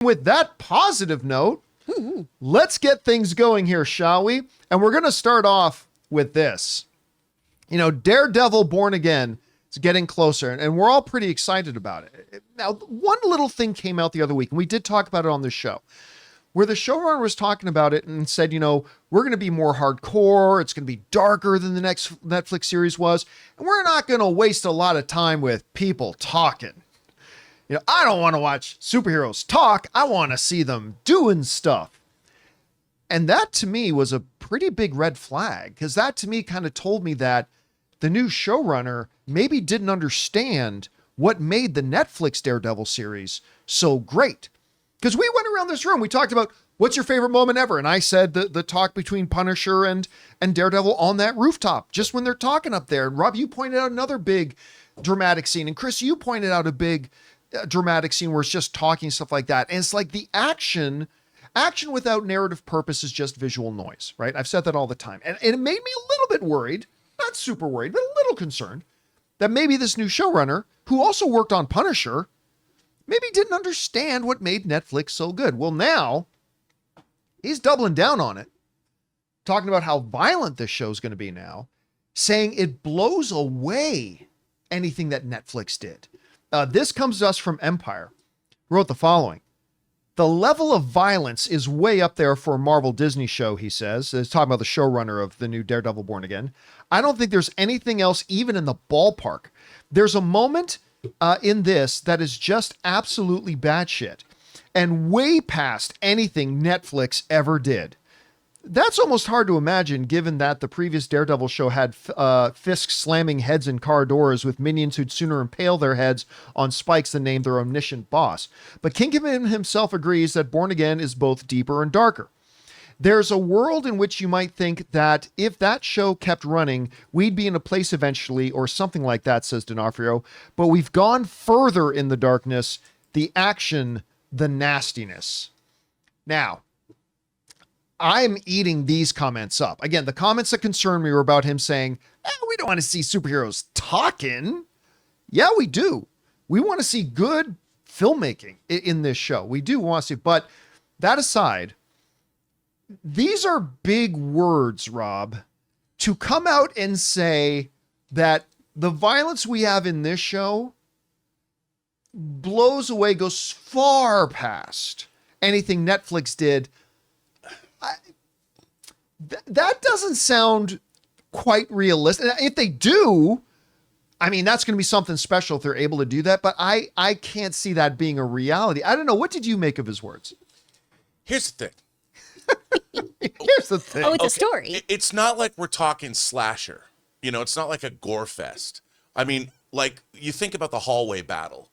With that positive note, let's get things going here, shall we? And we're going to start off with this. You know, Daredevil Born Again is getting closer, and we're all pretty excited about it. Now, one little thing came out the other week, and we did talk about it on the show, where the showrunner was talking about it and said, you know, we're going to be more hardcore. It's going to be darker than the next Netflix series was. And we're not going to waste a lot of time with people talking. You know, I don't want to watch superheroes talk. I want to see them doing stuff. And that to me was a pretty big red flag, because that to me kind of told me that the new showrunner maybe didn't understand what made the Netflix Daredevil series so great. Because we went around this room, we talked about what's your favorite moment ever. And I said the talk between Punisher and Daredevil on that rooftop, just when they're talking up there. And Rob, you pointed out another big dramatic scene. And Chris, you pointed out a big dramatic scene where it's just talking, stuff like that. And it's like the action without narrative purpose is just visual noise, right? I've said that all the time. And it made me a little bit worried, not super worried, but a little concerned that maybe this new showrunner, who also worked on Punisher, maybe didn't understand what made Netflix so good. Well, now he's doubling down on it, talking about how violent this show's going to be now, saying it blows away anything that Netflix did. This comes to us from Empire. Wrote the following. The level of violence is way up there for a Marvel Disney show, he says. He's talking about the showrunner of the new Daredevil Born Again. I don't think there's anything else even in the ballpark. There's a moment in this that is just absolutely batshit and way past anything Netflix ever did. That's almost hard to imagine, given that the previous Daredevil show had Fisk slamming heads in car doors with minions who'd sooner impale their heads on spikes than name their omniscient boss. But Kingpin himself agrees that Born Again is both deeper and darker. There's a world in which you might think that if that show kept running, we'd be in a place eventually, or something like that, says D'Onofrio. But we've gone further in the darkness, the action, the nastiness. Now, I'm eating these comments up. Again, the comments that concern me were about him saying, we don't want to see superheroes talking. Yeah, we do. We want to see good filmmaking in this show. We do want to see, but that aside, these are big words, Rob, to come out and say that the violence we have in this show blows away, goes far past anything Netflix did. That doesn't sound quite realistic. If they do, I mean, that's going to be something special if they're able to do that. But I can't see that being a reality. I don't know. What did you make of his words? Here's the thing. Here's the thing. Oh, it's a story. It's not like we're talking slasher. You know, it's not like a gore fest. I mean, like, you think about the hallway battle.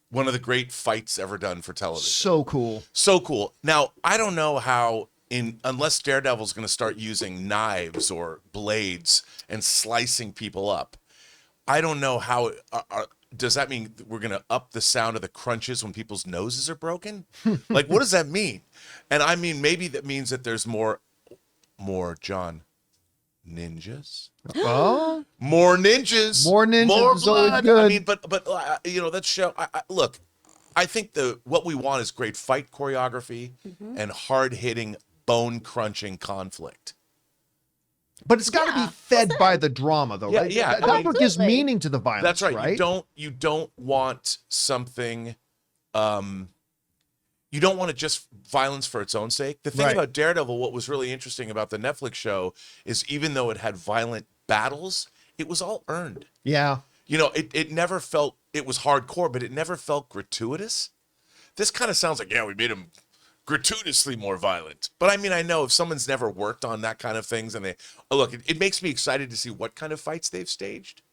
One of the great fights ever done for television. So cool. So cool. Now, I don't know how, unless Daredevil's going to start using knives or blades and slicing people up, I don't know how. Does that mean we're going to up the sound of the crunches when people's noses are broken? Like, what does that mean? And I mean, maybe that means that there's more, John, ninjas. Oh, more ninjas. More ninjas. More is always blood. good. I mean, but you know, that show. Look, I think what we want is great fight choreography and hard hitting, bone crunching conflict. But it's got to be fed by the drama, though, right? Yeah. That's what gives meaning to the violence. That's right. Right? You don't want something. You don't want it just violence for its own sake. The thing about Daredevil, what was really interesting about the Netflix show is even though it had violent battles, it was all earned. Yeah. You know, it never felt, it was hardcore, but it never felt gratuitous. This kind of sounds like, we made him gratuitously more violent. But I mean, I know if someone's never worked on that kind of things and it makes me excited to see what kind of fights they've staged.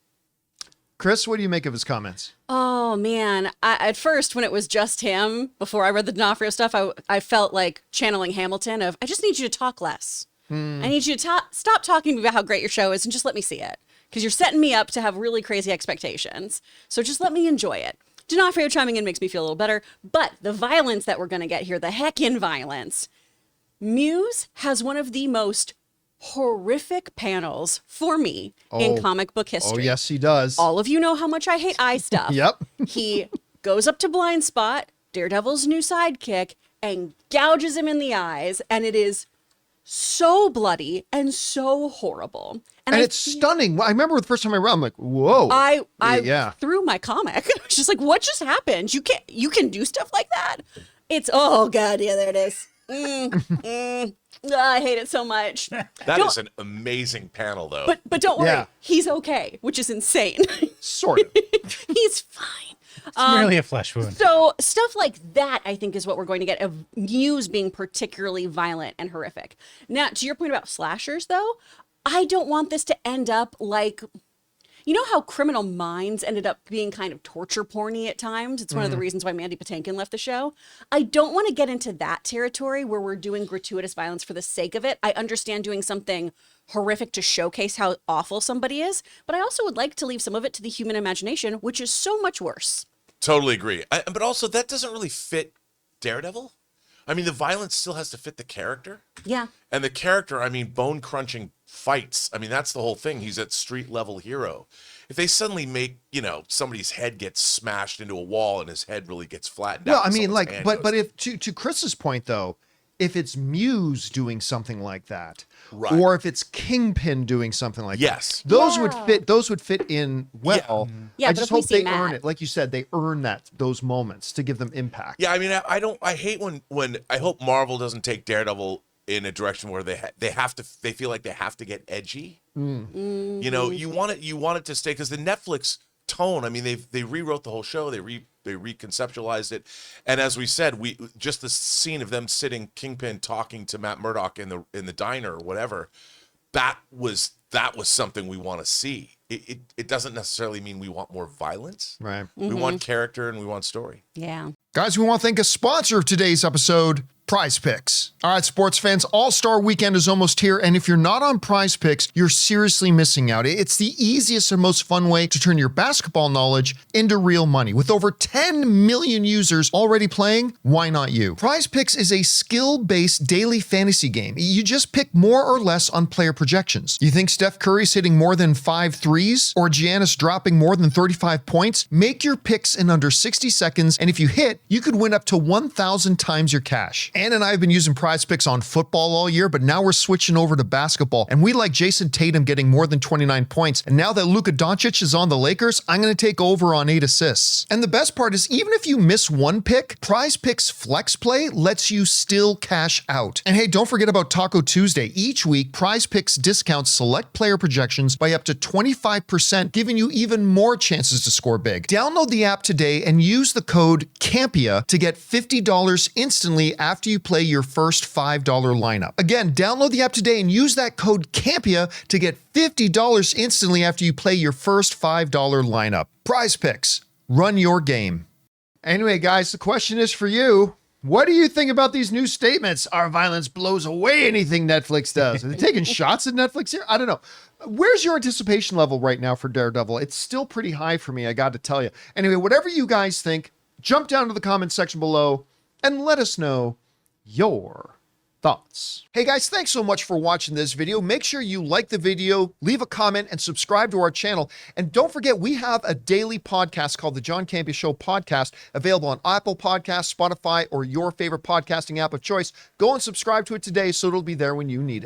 Chris, what do you make of his comments? Oh, man. At first, when it was just him, before I read the D'Onofrio stuff, I felt like channeling Hamilton of, I just need you to talk less. I need you to stop talking about how great your show is and just let me see it. Because you're setting me up to have really crazy expectations. So just let me enjoy it. D'Onofrio chiming in makes me feel a little better. But the violence that we're going to get here, the heckin' violence. Muse has one of the most horrific panels for me in comic book history. Oh, yes, he does. All of you know how much I hate eye stuff. Yep. He goes up to Blind Spot, Daredevil's new sidekick and gouges him in the eyes, and it is so bloody and so horrible. And it's stunning. I remember the first time I read, I'm like, whoa. I threw my comic. I was just like, what just happened? You can do stuff like that? It's, oh God, yeah, there it is. I hate it so much. That is an amazing panel, though. But don't worry, Yeah. he's okay, which is insane. Sort of. He's fine. It's merely a flesh wound. So stuff like that, I think, is what we're going to get of Muse being particularly violent and horrific. Now, to your point about slashers, though, I don't want this to end up like, you know how Criminal Minds ended up being kind of torture porny at times? It's one of the reasons why Mandy Patinkin left the show. I don't want to get into that territory where we're doing gratuitous violence for the sake of it. I understand doing something horrific to showcase how awful somebody is, but I also would like to leave some of it to the human imagination, which is so much worse. Totally agree. But also, that doesn't really fit Daredevil. I mean, the violence still has to fit the character. Yeah. And the character, I mean, bone-crunching fights. I mean, that's the whole thing. He's a street-level hero. If they suddenly make, somebody's head gets smashed into a wall and his head really gets flattened out. Well, I mean, someone's hand but goes- if to Chris's point though, if it's Muse doing something like that, Right. or if it's Kingpin doing something like Yes. that, those Yeah. would fit. Those would fit in well. Yeah, I but just if we hope see they earn Matt- it, like you said, they earn those moments to give them impact. Yeah, I mean, I hate when I hope Marvel doesn't take Daredevil in a direction where they feel like they have to get edgy. You know, you want it to stay, because the Netflix tone, I mean, they rewrote the whole show, they reconceptualized it, and as we said, just the scene of them sitting, Kingpin talking to Matt Murdock in the diner or whatever, that was something we want to see. It doesn't necessarily mean we want more violence. Right. We want character and we want story. Yeah. Guys, we want to thank a sponsor of today's episode, PrizePicks. All right, sports fans, All-Star Weekend is almost here, and if you're not on PrizePicks, you're seriously missing out. It's the easiest and most fun way to turn your basketball knowledge into real money. With over 10 million users already playing, why not you? PrizePicks is a skill-based daily fantasy game. You just pick more or less on player projections. You think Steph Curry's hitting more than 5 threes, or Giannis dropping more than 35 points? Make your picks in under 60 seconds, and if you hit, you could win up to 1,000 times your cash. Ann and I have been using PrizePicks on football all year, but now we're switching over to basketball, and we like Jason Tatum getting more than 29 points. And now that Luka Doncic is on the Lakers, I'm going to take over on 8 assists. And the best part is, even if you miss one pick, PrizePicks Flex Play lets you still cash out. And hey, don't forget about Taco Tuesday. Each week, PrizePicks discounts select player projections by up to 25%, giving you even more chances to score big. Download the app today and use the code CAMPEA to get $50 instantly after you play your first $5 lineup. Again, download the app today and use that code CAMPEA to get $50 instantly after you play your first $5 lineup. PrizePicks. Run your game. Anyway, guys, the question is for you. What do you think about these new statements? Our violence blows away anything Netflix does. Are they taking shots at Netflix here? I don't know. Where's your anticipation level right now for Daredevil? It's still pretty high for me, I got to tell you. Anyway, whatever you guys think, jump down to the comment section below and let us know your thoughts. Hey guys, thanks so much for watching this video. Make sure you like the video, leave a comment, and subscribe to our channel. And don't forget, we have a daily podcast called the John Campea Show podcast, available on Apple Podcasts, Spotify, or your favorite podcasting app of choice. Go and subscribe to it today so it'll be there when you need it.